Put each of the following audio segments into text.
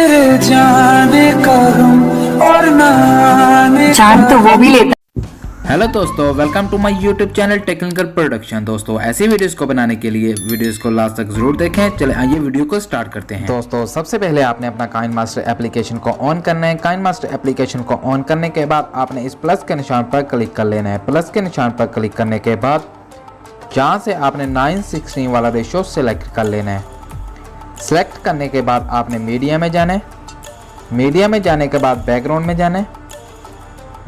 तेरे जाने का गम और नाने जान तो वो भी लेता। हेलो दोस्तों, welcome to my YouTube channel technical production. दोस्तों ऐसी वीडियोस को बनाने के लिए वीडियोस को लास्ट तक जरूर देखें। चले आइए वीडियो को स्टार्ट करते हैं। दोस्तों सबसे पहले आपने अपना काइनमास्टर एप्लीकेशन को ऑन करना है। काइनमास्टर एप्लीकेशन को ऑन करने के बाद आपने इस प्लस के निशान पर क्लिक कर लेना है। प्लस के निशान पर क्लिक करने के बाद जहाँ से आपने 9:16 वाला रेशियो सेलेक्ट कर लेना है। सेलेक्ट करने के बाद आपने मीडिया में जाना है। मीडिया में जाने के बाद बैकग्राउंड में जाना है।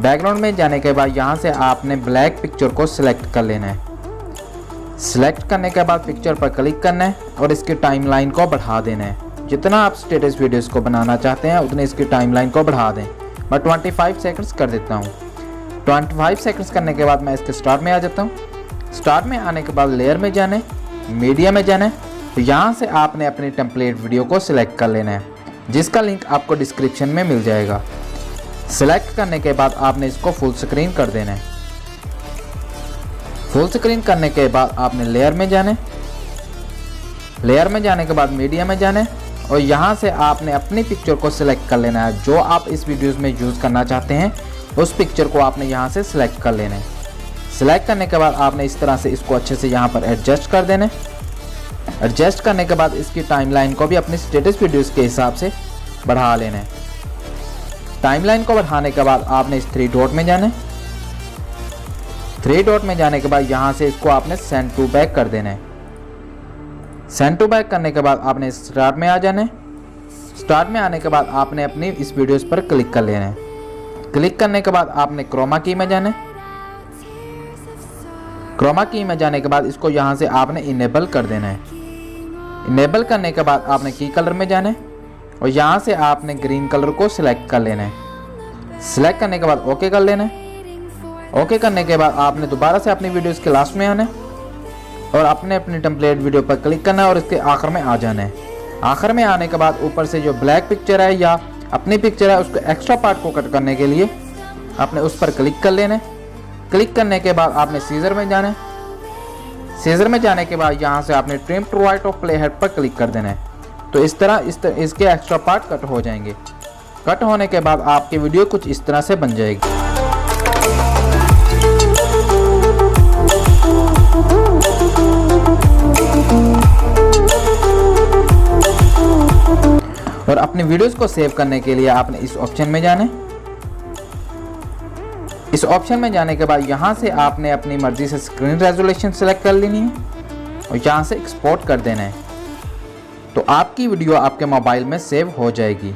बैकग्राउंड में जाने के बाद यहाँ से आपने ब्लैक पिक्चर को सिलेक्ट कर लेना है। सिलेक्ट करने के बाद पिक्चर पर क्लिक करना है और इसकी टाइमलाइन को बढ़ा देना है। जितना आप स्टेटस वीडियोस को बनाना चाहते हैं उतने इसकी टाइमलाइन को बढ़ा दें। मैं 25 सेकंड्स कर देता हूँ। 25 सेकंड्स करने के बाद मैं इसके स्टार्ट में आ जाता हूँ। स्टार्ट में आने के बाद लेयर में जाना है, मीडिया में जाना है। तो यहाँ से आपने अपनी टेम्पलेट वीडियो को सिलेक्ट कर लेना है, जिसका लिंक आपको डिस्क्रिप्शन में मिल जाएगा। सिलेक्ट करने के बाद आपने इसको फुल स्क्रीन कर देना है। फुल स्क्रीन करने के बाद आपने लेयर में जाना है। लेयर में जाने के बाद मीडिया में जाना है और यहाँ से आपने अपनी पिक्चर को सिलेक्ट कर लेना है। जो आप इस वीडियोस में यूज़ करना चाहते हैं उस पिक्चर को आपने यहाँ से सिलेक्ट कर लेना है। सिलेक्ट करने के बाद आपने इस तरह से इसको अच्छे से यहाँ पर एडजस्ट कर देना है। एडजस्ट करने के बाद इसकी टाइमलाइन को भी अपनी स्टेटस वीडियोस के हिसाब से बढ़ा लेना है। टाइमलाइन को बढ़ाने के बाद आपने इस 3 डॉट में जाना है। 3 डॉट में जाने के बाद यहाँ से इसको आपने सेंड टू बैक कर देना है। सेंड टू बैक करने के बाद आपने स्टार्ट में आ जाना है। स्टार्ट में आने के बाद आपने अपनी इस वीडियोस पर क्लिक कर लेना है। क्लिक करने के बाद आपने क्रोमा की में जाना है। क्रोमा की में जाने के बाद इसको यहाँ से आपने इनेबल कर देना है। इनेबल करने के बाद आपने की कलर में जाना है और यहाँ से आपने ग्रीन कलर को सिलेक्ट कर लेना है। सिलेक्ट करने के बाद ओके कर लेना है। ओके करने के बाद आपने दोबारा से अपनी वीडियोस के लास्ट में आना है और अपनी टेम्पलेट वीडियो पर क्लिक करना है और इसके आखिर में आ जाना है। आखिर में आने के बाद ऊपर से जो ब्लैक पिक्चर है या अपनी पिक्चर है उसको एक्स्ट्रा पार्ट को कट करने के लिए आपने उस पर क्लिक कर लेना है। क्लिक करने के बाद आपने सीजर में जाना है। सीजर में जाने के बाद यहाँ से आपने trim to right of playhead पर क्लिक कर देना है। तो इस तरह इसके एक्स्ट्रा पार्ट कट हो जाएंगे। कट होने के बाद आपकी वीडियो कुछ इस तरह से बन जाएगी। और अपनी वीडियोस को सेव करने के लिए आपने इस ऑप्शन में जाना है। इस ऑप्शन में जाने के बाद यहाँ से आपने अपनी मर्जी से स्क्रीन रेजोल्यूशन सेलेक्ट कर लेनी है और यहाँ से एक्सपोर्ट कर देना है। तो आपकी वीडियो आपके मोबाइल में सेव हो जाएगी।